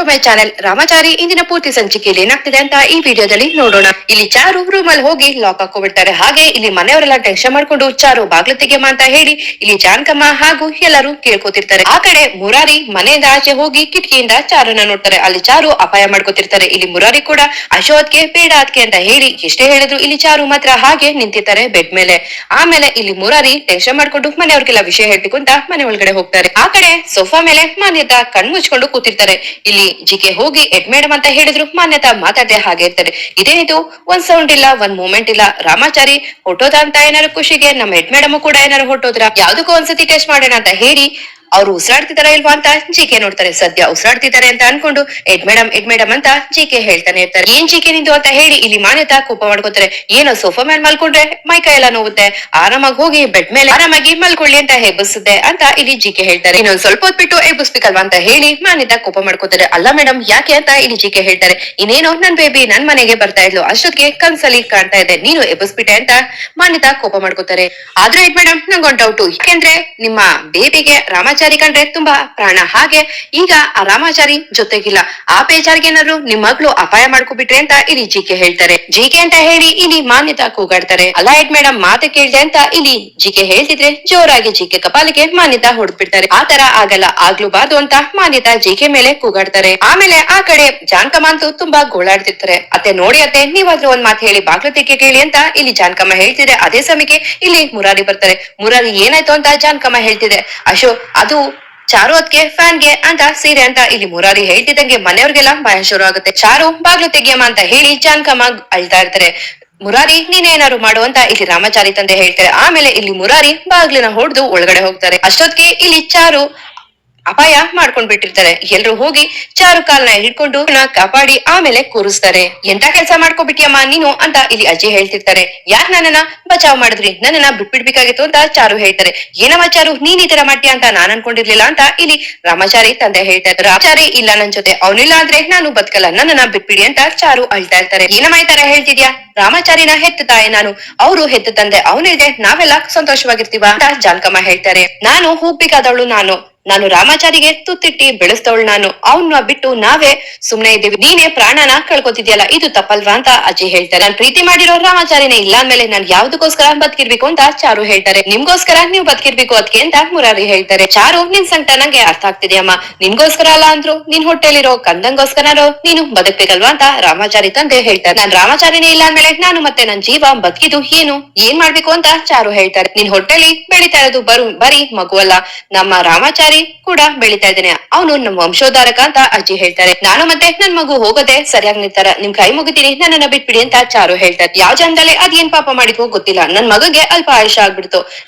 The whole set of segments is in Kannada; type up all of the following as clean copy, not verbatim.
My channel. ರಾಮಾಚಾರಿ ಇಂದಿನ ಪೂರ್ತಿ ಸಂಚಿಕೆಯಲ್ಲಿ ಏನಾಗ್ತಿದೆ ಅಂತ ಈ ವಿಡಿಯೋದಲ್ಲಿ ನೋಡೋಣ. ಇಲ್ಲಿ ಚಾರು ರೂಮ್ ಅಲ್ಲಿ ಹೋಗಿ ಲಾಕ್ ಹಾಕೋಬಿಡ್ತಾರೆ. ಹಾಗೆ ಇಲ್ಲಿ ಮನೆಯವರೆಲ್ಲ ಟೆನ್ಷನ್ ಮಾಡ್ಕೊಂಡು ಚಾರು ಬಾಗ್ಲು ತೆಗೆಯಮ್ಮ ಅಂತ ಹೇಳಿ ಇಲ್ಲಿ ಜಾನಕಮ್ಮ ಹಾಗೂ ಎಲ್ಲರೂ ಕೇಳ್ಕೊತಿರ್ತಾರೆ. ಆ ಕಡೆ ಮುರಾರಿ ಮನೆಯಿಂದ ಆಚೆ ಹೋಗಿ ಕಿಟಕಿಯಿಂದ ಚಾರುನ ನೋಡ್ತಾರೆ. ಅಲ್ಲಿ ಚಾರು ಅಪಾಯ ಮಾಡ್ಕೋತಿರ್ತಾರೆ. ಇಲ್ಲಿ ಮುರಾರಿ ಕೂಡ ಅಶೋತ್ಗೆ ಬೇಡ ಅದಕ್ಕೆ ಅಂತ ಹೇಳಿ ಎಷ್ಟೇ ಹೇಳಿದ್ರು ಇಲ್ಲಿ ಚಾರು ಮಾತ್ರ ಹಾಗೆ ನಿಂತಿರ್ತಾರೆ ಬೆಡ್ ಮೇಲೆ. ಆಮೇಲೆ ಇಲ್ಲಿ ಮುರಾರಿ ಟೆನ್ಷನ್ ಮಾಡ್ಕೊಂಡು ಮನೆಯವ್ರಿಗೆಲ್ಲ ವಿಷಯ ಹೇಳ್ಬೇಕು ಅಂತ ಮನೆ ಒಳಗಡೆ ಹೋಗ್ತಾರೆ. ಆ ಕಡೆ ಸೋಫಾ ಮೇಲೆ ಮಾನ್ಯತಾ ಕಣ್ ಮುಚ್ಕೊಂಡು ಕೂತಿರ್ತಾರೆ. ಇಲ್ಲಿ ಜಿಕೆ ಹೋಗಿ ಎಡ್ ಮೇಡಮ್ ಅಂತ ಹೇಳಿದ್ರು ಮಾನ್ಯತಾ ಮಾತಾಡದೆ ಹಾಗೆ ಇರ್ತಾರೆ. ಇದೇನಿದು, ಒಂದ್ ಸೌಂಡ್ ಇಲ್ಲ, ಒಂದ್ ಮೂಮೆಂಟ್ ಇಲ್ಲ. ರಾಮಾಚಾರಿ ಹೊಟ್ಟೋದ ಅಂತ ಏನಾರು ಖುಷಿಗೆ ನಮ್ಮ ಎಡ್ ಮೇಡಮ್ ಕೂಡ ಏನಾರು ಹೊಟ್ಟೋದ್ರ, ಯಾವ್ದಕ್ಕೂ ಒಂದ್ಸತಿ ಟೆಸ್ಟ್ ಮಾಡೋಣ ಅಂತ ಹೇಳಿ ಅವ್ರು ಉಸಿರಾಡ್ತಿದಾರ ಇಲ್ವಾ ಅಂತ ಜಿಕೆ ನೋಡ್ತಾರೆ. ಸದ್ಯ ಉಸಿರಾಡ್ತಿದ್ದಾರೆ ಅಂತ ಅನ್ಕೊಂಡು ಎಡ್ ಮೇಡಮ್ ಅಂತ ಜಿಕೆ ಹೇಳ್ತಾನೆ ಇರ್ತಾರೆ. ಏನ್ ಜಿಕೆ ನಿಂದು ಅಂತ ಹೇಳಿ ಇಲ್ಲಿ ಮಾನ್ಯತಾ ಕೋಪ ಮಾಡ್ಕೋತಾರೆ. ಏನೋ ಸೋಫಾ ಮೇಲೆ ಮಲ್ಕೊಂಡ್ರೆ ಮೈಕೈ ಎಲ್ಲ ನೋವುತ್ತೆ, ಆರಾಮಾಗಿ ಹೋಗಿ ಬೆಡ್ ಮೇಲೆ ಆರಾಮಾಗಿ ಮಲ್ಕೊಳ್ಳಿ ಅಂತ ಹೆಬ್ಬಸುತ್ತೆ ಅಂತ ಇಲ್ಲಿ ಜಿಕೆ ಹೇಳ್ತಾರೆ. ಇನ್ನೊಂದ್ ಸ್ವಲ್ಪ ಹೊತ್ ಬಿಟ್ಟು ಎಬ್ಬಸ್ಬೇಕಲ್ವಾ ಅಂತ ಹೇಳಿ ಮಾನ್ಯತಾ ಕೋಪ ಮಾಡ್ಕೋತಾರೆ. ಅಲ್ಲ ಮೇಡಮ್ ಯಾಕೆ ಅಂತ ಇಲ್ಲಿ ಜಿಕೆ ಹೇಳ್ತಾರೆ. ಇನ್ನೇನೋ ನನ್ ಬೇಬಿ ನನ್ ಮನೆಗೆ ಬರ್ತಾ ಇದ್ಲು, ಅಷ್ಟೊತ್ತಿಗೆ ಕನ್ಸಲ್ಲಿ ಕಾಣ್ತಾ ಇದೆ, ನೀನು ಎಬ್ಬಸ್ಬಿಟ್ಟೆ ಅಂತ ಮಾನ್ಯತಾ ಕೋಪ ಮಾಡ್ಕೋತಾರೆ. ಆದ್ರೆ ಎಡ್ ಮೇಡಮ್ ನಂಗೊಂದು ಡೌಟು, ಯಾಕೆಂದ್ರೆ ನಿಮ್ಮ ಬೇಬಿಗೆ ರಾಮಾಚಾರಿ ಕಂಡ್ರೆ ತುಂಬಾ ಪ್ರಾಣ, ಹಾಗೆ ಈಗ ಆ ರಾಮಾಚಾರಿ ಜೊತೆಗಿಲ್ಲ, ಆ ಬೇಜಾರ್ಗೆ ಏನಾದ್ರು ನಿಮ್ ಮಗಳು ಅಪಾಯ ಮಾಡ್ಕೊಬಿಟ್ರೆ ಅಂತ ಇಲ್ಲಿ ಜಿಕೆ ಹೇಳ್ತಾರೆ. ಜಿಕೆ ಅಂತ ಹೇಳಿ ಇಲ್ಲಿ ಮಾನ್ಯತಾ ಕೂಗಾಡ್ತಾರೆ. ಅಲ್ಲ ಎಡ್ ಮೇಡಮ್ ಮಾತೆ ಕೇಳ್ದೆ ಅಂತ ಇಲ್ಲಿ ಜಿಕೆ ಹೇಳ್ತಿದ್ರೆ ಜೋರಾಗಿ ಜಿಕೆ ಕಪಾಲಿಗೆ ಮಾನ್ಯತಾ ಹೊಡೆದ್ಬಿಡ್ತಾರೆ. ಆ ತರ ಆಗಲ್ಲ, ಆಗ್ಲೂಬಾರ್ದು ಅಂತ ಮಾನ್ಯತಾ ಜಿಕೆ ಮೇಲೆ ಕೂಗಾಡ್ತಾರೆ. ಆಮೇಲೆ ಆ ಕಡೆ ಜಾನಕಮ್ಮ ಅಂತೂ ತುಂಬಾ ಗೋಳಾಡ್ತಿರ್ತಾರೆ. ಅತ್ತೆ ನೋಡಿ ಅತ್ತೆ, ನೀವಾದ್ರೂ ಒಂದ್ ಮಾತು ಹೇಳಿ ಬಾಗ್ಲು ತೆಗೆ ಕೇಳಿ ಅಂತ ಇಲ್ಲಿ ಜಾನಕಮ್ಮ ಹೇಳ್ತಿದ್ರೆ ಅದೇ ಸಮಯಕ್ಕೆ ಇಲ್ಲಿ ಮುರಾರಿ ಬರ್ತಾರೆ. ಮುರಾರಿ ಏನಾಯ್ತು ಅಂತ ಜಾನಕಮ್ಮ ಹೇಳ್ತಿದೆ. ಅಶೋ ಅದು ಚಾರು ಅದಕ್ಕೆ ಫ್ಯಾನ್ಗೆ ಅಂತ ಸೀರೆ ಅಂತ ಇಲ್ಲಿ ಮುರಾರಿ ಹೇಳ್ತಿದ್ದಂಗೆ ಮನೆಯವ್ರಿಗೆಲ್ಲ ಭಯ ಶುರು ಆಗುತ್ತೆ. ಚಾರು ಬಾಗ್ಲು ತೆಗಿಯಮ್ಮ ಅಂತ ಹೇಳಿ ಜಾನಕಮ್ಮ ಅಳ್ತಾ ಇರ್ತಾರೆ. ಮುರಾರಿ ನೀನೇನಾರು ಮಾಡು ಅಂತ ಇಲ್ಲಿ ರಾಮಾಚಾರಿ ತಂದೆ ಹೇಳ್ತಾರೆ. ಆಮೇಲೆ ಇಲ್ಲಿ ಮುರಾರಿ ಬಾಗ್ಲಿನ ಹೊಡೆದು ಒಳಗಡೆ ಹೋಗ್ತಾರೆ. ಅಷ್ಟೊತ್ತಿಗೆ ಇಲ್ಲಿ ಚಾರು ಅಪಾಯ ಮಾಡ್ಕೊಂಡ್ ಬಿಟ್ಟಿರ್ತಾರೆ. ಎಲ್ರು ಹೋಗಿ ಚಾರು ಕಾಲ್ನ ಹಿಡ್ಕೊಂಡು ಕಾಪಾಡಿ ಆಮೇಲೆ ಕೂರಿಸ್ತಾರೆ. ಎಂತ ಕೆಲ್ಸ ಮಾಡ್ಕೊಬಿಟ್ಟಿಯಮ್ಮ ನೀನು ಅಂತ ಇಲ್ಲಿ ಅಜ್ಜಿ ಹೇಳ್ತಿರ್ತಾರೆ. ಯಾಕ್ ನನ್ನನ್ನ ಬಚಾವ್ ಮಾಡಿದ್ರಿ, ನನ್ನನ್ನ ಬಿಟ್ಬಿಡ್ಬೇಕಾಗಿತ್ತು ಅಂತ ಚಾರು ಹೇಳ್ತಾರೆ. ಏನಮ್ಮ ಚಾರು ನೀನ್ ಈ ತರ ಮಾಡ್ತೀಯ ಅಂತ ನಾನ್ ಅನ್ಕೊಂಡಿರ್ಲಿಲ್ಲ ಅಂತ ಇಲ್ಲಿ ರಾಮಾಚಾರಿ ತಂದೆ ಹೇಳ್ತಾರೆ. ರಾಮಾಚಾರಿ ಇಲ್ಲ ನನ್ ಜೊತೆ, ಅವನಿಲ್ಲ ಅಂದ್ರೆ ನಾನು ಬದುಕಲ್ಲ, ನನ್ನನ್ನ ಬಿಟ್ಬಿಡಿ ಅಂತ ಚಾರು ಅಳ್ತಾ ಇರ್ತಾರೆ. ಏನಮ್ಮ ಈ ತರ ಹೇಳ್ತಿದ್ಯಾ, ರಾಮಾಚಾರಿನ ಹೆತ್ತ ತಾಯಿ ನಾನು, ಅವರು ಹೆತ್ತ ತಂದೆ, ಅವನಿಲ್ದೆ ನಾವೆಲ್ಲ ಸಂತೋಷವಾಗಿರ್ತೀವ ಅಂತ ಜಾನಕಮ್ಮ ಹೇಳ್ತಾರೆ. ನಾನು ಹೋಗ್ಬೇಕಾದವಳು ನಾನು ರಾಮಾಚಾರಿಗೆ ತುತ್ತಿಟ್ಟಿ ಬೆಳೆಸ್ತವಳು ನಾನು, ಅವನ್ನ ಬಿಟ್ಟು ನಾವೇ ಸುಮ್ನೆ ಇದ್ದೀವಿ, ನೀನೇ ಪ್ರಾಣನ ಕಳ್ಕೊತಿದ್ಯಲ್ಲ, ಇದು ತಪ್ಪಲ್ವಾ ಅಂತ ಅಜ್ಜಿ ಹೇಳ್ತಾರೆ. ನಾನ್ ಪ್ರೀತಿ ಮಾಡಿರೋ ರಾಮಾಚಾರಿನೇ ಇಲ್ಲ ಅಂದ್ಮೇಲೆ ನಾನ್ ಯಾವ್ದಕ್ಕೋಸ್ಕರ ಬದುಕಿರ್ಬೇಕು ಅಂತ ಚಾರು ಹೇಳ್ತಾರೆ. ನಿಮ್ಗೋಸ್ಕರ ನೀವು ಬದುಕಿರ್ಬೇಕು ಅದಕ್ಕೆ ಅಂತ ಮುರಾರಿ ಹೇಳ್ತಾರೆ. ಚಾರು ನಿನ್ ಸಂಕಟ ನಂಗೆ ಅರ್ಥ ಆಗ್ತಿದ್ಯಮ್ಮ, ನಿನ್ಗೋಸ್ಕರ ಅಲ್ಲ ಅಂದ್ರು ನಿನ್ ಹೊಟ್ಟೆಲಿರೋ ಕಂದಂಗೋಸ್ಕರನೋ ನೀನು ಬದುಕ್ಬೇಕಲ್ವಾ ಅಂತ ರಾಮಾಚಾರಿ ತಂದೆ ಹೇಳ್ತಾರೆ. ನಾನ್ ರಾಮಾಚಾರಿನೇ ಇಲ್ಲ ಅಂದ್ಮೇಲೆ ನಾನು ಮತ್ತೆ ನನ್ ಜೀವ ಬದುಕಿದು ಏನ್ ಮಾಡ್ಬೇಕು ಅಂತ ಚಾರು ಹೇಳ್ತಾರೆ. ನಿನ್ ಹೊಟ್ಟೆಲಿ ಬೆಳಿತಾ ಇರೋದು ಬರೀ ಮಗು ಅಲ್ಲ, ನಮ್ಮ ರಾಮಾಚಾರಿ ಕೂಡ ಬೆಳಿತಾ ಇದ್ದೇನೆ, ಅವನು ನಮ್ಮ ವಂಶೋದ್ಧಾರಕ ಅಂತ ಅಜ್ಜಿ ಹೇಳ್ತಾರೆ. ನಾನು ಮತ್ತೆ ನನ್ ಮಗು ಹೋಗೋದೆ ಸರಿಯಾಗಿ ನಿರ್ಧಾರ, ನಿಮ್ ಕೈ ಮುಗಿತೀನಿ, ನನ್ನನ್ನ ಬಿಟ್ಬಿಡಿ ಅಂತ ಚಾರು ಹೇಳ್ತಾರೆ. ಯಾವ ಜನ್ದಲ್ಲೇ ಅದೇನ್ ಪಾಪ ಮಾಡಿದ್ವೋ ಗೊತ್ತಿಲ್ಲ, ನನ್ ಮಗಗೆ ಅಲ್ಪ ಆಯುಷ ಆಗ್ಬಿಡ್ತು,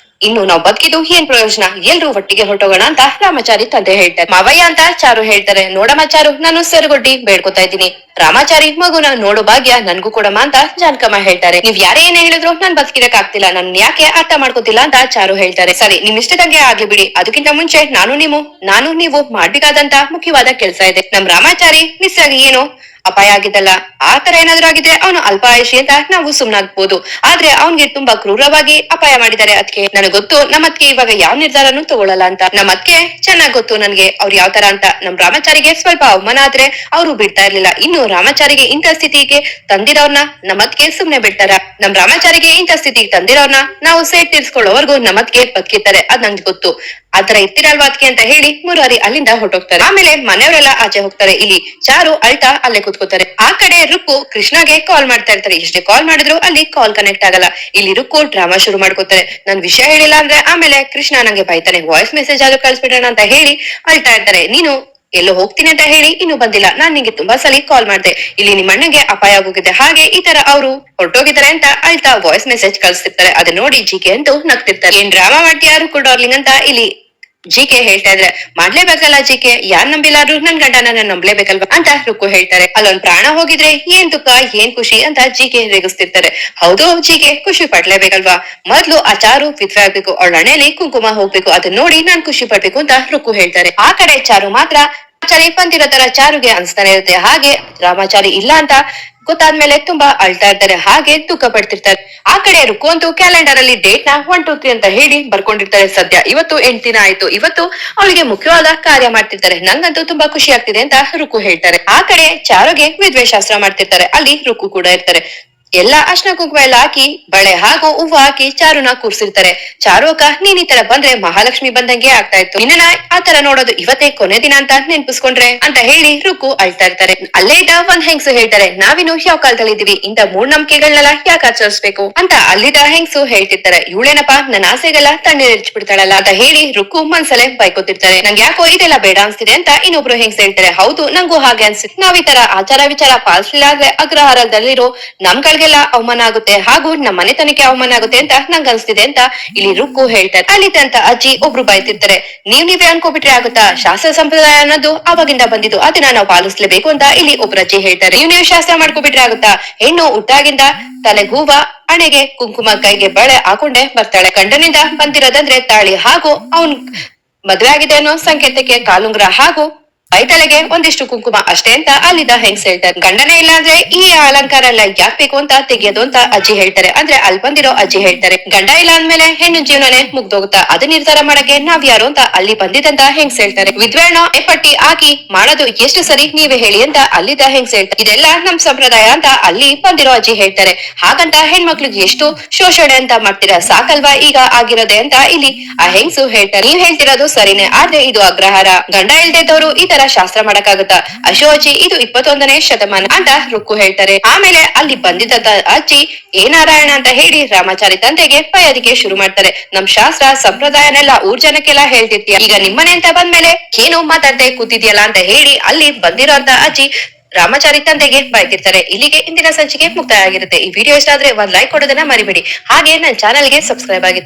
ಇನ್ನು ನಾವ್ ಬದುಕಿದ್ದು ಏನ್ ಪ್ರಯೋಜನ, ಎಲ್ರು ಒಟ್ಟಿಗೆ ಹೊಟ್ಟೋಗೋಣ ಅಂತ ರಾಮಾಚಾರಿ ತಂದೆ ಹೇಳ್ತಾರೆ. ಮಾವಯ್ಯ ಅಂತ ಚಾರು ಹೇಳ್ತಾರೆ. ನೋಡಮ್ಮ ಚಾರು, ನಾನು ಸೆರಗೊಡ್ಡಿ ಬೇಡ್ಕೊತಾ ಇದ್ದೀನಿ, ರಾಮಾಚಾರಿ ಮಗುನ ನೋಡೋ ಭಾಗ್ಯ ನನ್ಗೂ ಕೊಡಮ್ಮ ಅಂತ ಜಾನಕಮ್ಮ ಹೇಳ್ತಾರೆ. ನೀವ್ ಯಾರೇ ಏನೇ ಹೇಳಿದ್ರು ನಾನ್ ಬದುಕಿರಕ್ ಆಗ್ತಿಲ್ಲ, ನನ್ ಯಾಕೆ ಅರ್ಥ ಮಾಡ್ಕೋತಿಲ್ಲ ಅಂತ ಚಾರು ಹೇಳ್ತಾರೆ. ಸರಿ ನಿಮ್ ಇಷ್ಟದಂಗೆ ಆಗ್ಲಿ ಬಿಡಿ, ಅದಕ್ಕಿಂತ ಮುಂಚೆ ನಾನು ನೀವು ಮಾಡ್ಬೇಕಾದಂತ ಮುಖ್ಯವಾದ ಕೆಲ್ಸ ಇದೆ. ನಮ್ ರಾಮಾಚಾರಿ ಮಿಸ್ ಆಗಿ ಏನು ಅಪಾಯ ಆಗಿದ್ದಲ್ಲ, ಆ ತರ ಏನಾದ್ರು ಆಗಿದ್ರೆ ಅವನು ಅಲ್ಪ ಆಯುಷಿ ಅಂತ ನಾವು ಸುಮ್ನಾಗ್ಬೋದು, ಆದ್ರೆ ಅವನ್ಗೆ ತುಂಬಾ ಕ್ರೂರವಾಗಿ ಅಪಾಯ ಮಾಡಿದ್ದಾರೆ. ಅದಕ್ಕೆ ನನಗ್ ಗೊತ್ತು ನಮ್ಮತ್ಗೆ ಇವಾಗ ಯಾವ ನಿರ್ಧಾರನು ತಗೊಳಲ್ಲ ಅಂತ. ನಮ್ಮತ್ಗೆ ಚೆನ್ನಾಗ್ ಗೊತ್ತು ನನ್ಗೆ ಅವ್ರು ಯಾವ ತರ ಅಂತ. ನಮ್ ರಾಮಾಚಾರಿಗೆ ಸ್ವಲ್ಪ ಅವಮಾನ ಆದ್ರೆ ಅವ್ರು ಬಿಡ್ತಾ ಇರ್ಲಿಲ್ಲ, ಇನ್ನು ರಾಮಾಚಾರಿಗೆ ಇಂಥ ಸ್ಥಿತಿಗೆ ತಂದಿರೋರ್ನ ನಮ್ಮತ್ಗೆ ಸುಮ್ನೆ ಬಿಡ್ತಾರ. ನಮ್ ರಾಮಾಚಾರಿಗೆ ಇಂಥ ಸ್ಥಿತಿಗೆ ತಂದಿರೋರ್ನ ನಾವು ಸೇಟ್ ತೀರ್ಸ್ಕೊಳ್ಳೋವರ್ಗು ನಮ್ಮತ್ಗೆ ಬದುಕಿರ್ತಾರೆ, ಅದ್ ನಂಗೆ ಗೊತ್ತು. ಆತರ ಇರ್ತಿರಲ್ವಾ ಅದಕ್ಕೆ ಅಂತ ಹೇಳಿ ಮುರಾರಿ ಅಲ್ಲಿಂದ ಹೊರಟೋಗ್ತಾರೆ. ಆಮೇಲೆ ಮನೆಯವರೆಲ್ಲ ಆಚೆ ಹೋಗ್ತಾರೆ. ಇಲ್ಲಿ ಚಾರು ಅಳ್ತಾ ಅಲ್ಲೇ ಕೂತ್ಕೋತಾರೆ. ಆ ಕಡೆ ರುಕ್ಕು ಕೃಷ್ಣಗೆ ಕಾಲ್ ಮಾಡ್ತಾ ಇರ್ತಾರೆ. ಎಷ್ಟೇ ಕಾಲ್ ಮಾಡಿದ್ರು ಅಲ್ಲಿ ಕಾಲ್ ಕನೆಕ್ಟ್ ಆಗಲ್ಲ. ಇಲ್ಲಿ ರುಕ್ಕು ಡ್ರಾಮಾ ಶುರು ಮಾಡ್ಕೋತಾರೆ. ನನ್ ವಿಷಯ ಹೇಳಿಲ್ಲ ಅಂದ್ರೆ ಆಮೇಲೆ ಕೃಷ್ಣ ನಂಗೆ ಬೈತಾನೆ, ವಾಯ್ಸ್ ಮೆಸೇಜ್ ಆದ್ರೂ ಕಳ್ಸ್ಬಿಡೋಣ ಅಂತ ಹೇಳಿ ಅಳ್ತಾ ಇರ್ತಾರೆ. ನೀನು ಎಲ್ಲೋ ಹೋಗ್ತೀನಿ ಅಂತ ಹೇಳಿ ಇನ್ನು ಬಂದಿಲ್ಲ, ನಾನ್ ನಿಂಗೆ ತುಂಬಾ ಸಲ ಕಾಲ್ ಮಾಡ್ದೆ, ಇಲ್ಲಿ ನಿಮ್ಮ ಅಣ್ಣಂಗೆ ಅಪಾಯ ಆಗೋಗಿದೆ, ಹಾಗೆ ಈ ತರ ಅವರು ಹೊರಟೋಗಿದ್ದಾರೆ ಅಂತ ಅಳ್ತಾ ವಾಯ್ಸ್ ಮೆಸೇಜ್ ಕಳ್ಸ್ತಿರ್ತಾರೆ. ಅದನ್ನ ನೋಡಿ ಜಿಕೆ ಅಂತೂ ನಗ್ತಿರ್ತಾರೆ. ಏನ್ ಡ್ರಾಮಾ ಮಾಡ್ತೀಯ ರುಕ್ಕು ಡಾರ್ಲಿಂಗ್ ಅಂತ ಇಲ್ಲಿ ಜಿಕೆ ಹೇಳ್ತಾ ಇದ್ರೆ, ಮಾಡ್ಲೇಬೇಕಲ್ಲ ಜಿಕೆ, ಯಾರ್ ನಂಬಿಲ್ಲಾದ್ರೂ ನನ್ ಗಂಡನ ನಂಬ್ಲೇಬೇಕಲ್ವಾ ಅಂತ ರುಕ್ಕು ಹೇಳ್ತಾರೆ. ಅಲ್ಲೊಂದ್ ಪ್ರಾಣ ಹೋಗಿದ್ರೆ ಏನ್ ದುಃಖ ಏನ್ ಖುಷಿ ಅಂತ ಜಿಕೆ ರೇಗಿಸ್ತಿರ್ತಾರೆ. ಹೌದು ಜಿಕೆ ಖುಷಿ ಪಡ್ಲೇಬೇಕಲ್ವಾ, ಮೊದ್ಲು ಆ ಚಾರು ವಿಧವೆ ಆಗ್ಬೇಕು, ಅವಳ ಹಣೆಯಲ್ಲಿ ಕುಂಕುಮ ಹೋಗ್ಬೇಕು, ಅದನ್ನ ನೋಡಿ ನಾನ್ ಖುಷಿ ಪಡ್ಬೇಕು ಅಂತ ರುಕ್ಕು ಹೇಳ್ತಾರೆ. ಆ ಕಡೆ ಚಾರು ಮಾತ್ರ ರಾಮಾಚಾರಿ ಬಂದಿರೋ ತರ ಚಾರುಗೆ ಅನ್ಸ್ತಾನೆ ಇರುತ್ತೆ. ಹಾಗೆ ರಾಮಾಚಾರಿ ಇಲ್ಲ ಅಂತ ಗೊತ್ತಾದ್ಮೇಲೆ ತುಂಬಾ ಅಳ್ತಾ ಇರ್ತಾರೆ ಹಾಗೆ ದುಃಖ ಪಡ್ತಿರ್ತಾರೆ. ಆ ಕಡೆ ರುಕ್ಕು ಅಂತೂ ಕ್ಯಾಲೆಂಡರ್ ಅಲ್ಲಿ ಡೇಟ್ ನ 1 2 3 ಅಂತ ಹೇಳಿ ಬರ್ಕೊಂಡಿರ್ತಾರೆ. ಸದ್ಯ ಇವತ್ತು 8 ದಿನ ಆಯ್ತು, ಇವತ್ತು ಅವಳಿಗೆ ಮುಖ್ಯವಾದ ಕಾರ್ಯ ಮಾಡ್ತಿರ್ತಾರೆ. ನಂಗಂತೂ ತುಂಬಾ ಖುಷಿ ಆಗ್ತಿದೆ ಅಂತ ರುಕ್ಕು ಹೇಳ್ತಾರೆ. ಆ ಕಡೆ ಚಾರುಗೆ ವಿದ್ವೆ ಶಾಸ್ತ್ರ ಮಾಡ್ತಿರ್ತಾರೆ. ಅಲ್ಲಿ ರುಕ್ಕು ಕೂಡ ಇರ್ತಾರೆ. ಎಲ್ಲ ಅರ್ಶನ ಕುಂಕುಮ ಎಲ್ಲ ಹಾಕಿ ಬಳೆ ಹಾಗೂ ಹೂವು ಹಾಕಿ ಚಾರುನ ಕೂರ್ಸಿರ್ತಾರೆ. ಚಾರು ಅಕ್ಕ ನೀನ್ ಈ ತರ ಬಂದ್ರೆ ಮಹಾಲಕ್ಷ್ಮಿ ಬಂದಂಗೆ ಆಗ್ತಾ ಇತ್ತು, ನಿನ್ನ ಆ ತರ ನೋಡೋದು ಇವತ್ತೇ ಕೊನೆ ದಿನ ಅಂತ ನೆನ್ಪಿಸ್ಕೊಂಡ್ರೆ ಅಂತ ಹೇಳಿ ರುಕ್ಕು ಅಳ್ತಾ ಇರ್ತಾರೆ. ಅಲ್ಲೇ ಇದ್ದ ಒಂದ್ ಹೆಂಗ್ಸು ಹೇಳ್ತಾರೆ, ನಾವಿನ್ನು ಯಾವ ಕಾಲದಲ್ಲಿ ಇದೀವಿ, ಇಂತ ಮೂಢನಂಬಿಕೆಗಳನ್ನೆಲ್ಲ ಯಾಕೆ ಆಚರಿಸ್ಬೇಕು ಅಂತ ಅಲ್ಲಿದ್ದ ಹೆಂಗ್ಸು ಹೇಳ್ತಿರ್ತಾರೆ. ಇವಳೇನಪ್ಪ ನನ್ನ ಆಸೆಗೆಲ್ಲ ತಣ್ಣೀರ್ ಬಿಡ್ತಾಳಲ್ಲ ಅಂತ ಹೇಳಿ ರುಕ್ಕು ಮನ್ಸಲ್ಲೇ ಬೈಕೋತಿರ್ತಾರೆ. ನಂಗೆ ಯಾಕೋ ಇದೆಲ್ಲ ಬೇಡ ಅನ್ಸ್ತಿದೆ ಅಂತ ಇನ್ನೊಬ್ರು ಹೆಂಗ್ಸ್ ಹೇಳ್ತಾರೆ. ಹೌದು ನಂಗೂ ಹಾಗೆ ಅನ್ಸುತ್ತೆ, ನಾವ್ ಈ ತರ ಆಚಾರ ವಿಚಾರ ಪಾಲಿಸಲಿಲ್ಲ ಅಂದ್ರೆ ಅಗ್ರಹಾರದಲ್ಲಿರೋ ನಮ್ಗಳಿಗೆಲ್ಲ ಅವಮಾನ ಆಗುತ್ತೆ ಹಾಗೂ ನಮ್ಮ ಮನೆತನಕ್ಕೆ ಅವಮಾನ ಆಗುತ್ತೆ ಅಂತ ನಂಗೆ ಅನ್ಸ್ತಿದೆ ಅಂತ ಇಲ್ಲಿ ರುಕ್ಕು ಹೇಳ್ತಾರೆ. ಅಲ್ಲಿದ್ದಂತ ಅಜ್ಜಿ ಒಬ್ರು ಬೈತಿರ್ತಾರೆ, ನೀವೇ ಅನ್ಕೋಬಿಟ್ರೆ ಆಗುತ್ತಾ, ಶಾಸ್ತ್ರ ಸಂಪ್ರದಾಯ ಅನ್ನೋದು ಅವಾಗಿಂದ ಬಂದಿದ್ದು, ಅದನ್ನ ನಾವು ಪಾಲಿಸ್ಲೇಬೇಕು ಅಂತ ಇಲ್ಲಿ ಒಬ್ರು ಅಜ್ಜಿ ಹೇಳ್ತಾರೆ. ನೀವು ಶಾಸ್ತ್ರ ಮಾಡ್ಕೋಬಿಟ್ರೆ ಆಗುತ್ತಾ, ಹೆಣ್ಣು ಹುಟ್ಟಾಗಿಂದ ತಲೆಗೆ ಹೂವ, ಹಣೆಗೆ ಕುಂಕುಮ, ಕೈಗೆ ಬಳೆ ಹಾಕೊಂಡೆ ಬರ್ತಾಳೆ. ಗಂಡನಿಂದ ಬಂದಿರೋದಂದ್ರೆ ತಾಳಿ ಹಾಗೂ ಅವನ್ ಮದ್ವೆ ಆಗಿದೆ ಅನ್ನೋ ಸಂಕೇತಕ್ಕೆ ಕಾಲುಂಗ್ರ ಹಾಗೂ ಬೈತಲೆಗೆ ಒಂದಿಷ್ಟು ಕುಂಕುಮ ಅಷ್ಟೇ ಅಂತ ಅಲ್ಲಿದ್ದ ಹೆಂಗ್ಸ್ ಹೇಳ್ತಾರೆ. ಗಂಡನೇ ಇಲ್ಲ ಅಂದ್ರೆ ಈ ಅಲಂಕಾರ ಎಲ್ಲ ಯಾಕ್ ಬೇಕು ಅಂತ ತೆಗಿಯೋದು ಅಂತ ಅಜ್ಜಿ ಹೇಳ್ತಾರೆ. ಅಂದ್ರೆ ಅಲ್ಲಿ ಬಂದಿರೋ ಅಜ್ಜಿ ಹೇಳ್ತಾರೆ, ಗಂಡ ಇಲ್ಲ ಅಂದ್ಮೇಲೆ ಹೆಣ್ಣು ಜೀವನನೇ ಮುಗ್ದೋಗುತ್ತಾ, ಅದು ನಿರ್ಧಾರ ಮಾಡಕ್ಕೆ ನಾವ್ ಯಾರು ಅಂತ ಅಲ್ಲಿ ಬಂದಿದ್ದಂತ ಹೆಂಗ್ಸ್ ಹೇಳ್ತಾರೆ. ವಿದ್ವೇಣ ಎಪ್ಪಟ್ಟಿ ಹಾಕಿ ಮಾಡೋದು ಎಷ್ಟು ಸರಿ ನೀವೇ ಹೇಳಿ ಅಂತ ಅಲ್ಲಿದ್ದ ಹೆಂಗ್ಸ್ ಹೇಳ್ತಾರೆ. ಇದೆಲ್ಲ ನಮ್ ಸಂಪ್ರದಾಯ ಅಂತ ಅಲ್ಲಿ ಬಂದಿರೋ ಅಜ್ಜಿ ಹೇಳ್ತಾರೆ. ಹಾಗಂತ ಹೆಣ್ಮಕ್ಳಿಗೆ ಎಷ್ಟು ಶೋಷಣೆ ಅಂತ ಮಾಡ್ತೀರಾ, ಸಾಕಲ್ವಾ ಈಗ ಆಗಿರೋದೆ ಅಂತ ಇಲ್ಲಿ ಆ ಹೆಂಗ್ಸು ಹೇಳ್ತಾರೆ. ನೀವ್ ಹೇಳ್ತಿರೋದು ಸರಿನೇ, ಆದ್ರೆ ಇದು ಅಗ್ರಹಾರ, ಗಂಡ ಇಲ್ದೇದವ್ರು ಈ ತರ ಶಾಸ್ತ್ರ ಮಾಡಕ್ಕಾಗುತ್ತಾ, ಅಶೋಚಿ ಇದು 21ನೇ ಶತಮಾನ ಅಂತ ರುಕ್ಕು ಹೇಳ್ತಾರೆ. ಆಮೇಲೆ ಅಲ್ಲಿ ಬಂದಿದ್ದ ಅಜ್ಜಿ ಏ ನಾರಾಯಣ ಅಂತ ಹೇಳಿ ರಾಮಾಚಾರಿ ತಂದೆಗೆ ಬೈಯೋದಿಕ್ಕೆ ಶುರು ಮಾಡ್ತಾರೆ. ನಮ್ ಶಾಸ್ತ್ರ ಸಂಪ್ರದಾಯನೆಲ್ಲ ಊರ್ ಜನಕ್ಕೆಲ್ಲ ಹೇಳ್ತಿರ್ತೀಯ, ಈಗ ನಿಮ್ಮನೆ ಅಂತ ಬಂದ್ಮೇಲೆ ಏನು ಮಾತಾಡ್ದೆ ಕೂತಿದ್ಯಲ್ಲ ಅಂತ ಹೇಳಿ ಅಲ್ಲಿ ಬಂದಿರೋ ಅಂತ ಅಜ್ಜಿ ರಾಮಾಚಾರಿ ತಂದೆಗೆ ಬೈತಿರ್ತಾರೆ. ಇಲ್ಲಿಗೆ ಇಂದಿನ ಸಂಚಿಕೆ ಮುಕ್ತಾಯ ಆಗಿರುತ್ತೆ. ಈ ವಿಡಿಯೋ ಇಷ್ಟ ಆದ್ರೆ ಒಂದ್ ಲೈಕ್ ಕೊಡೋದನ್ನ ಮರಿಬೇಡಿ. ಹಾಗೆ ನನ್ನ ಚಾನಲ್ಗೆ ಸಬ್ಸ್ಕ್ರೈಬ್ ಆಗಿ.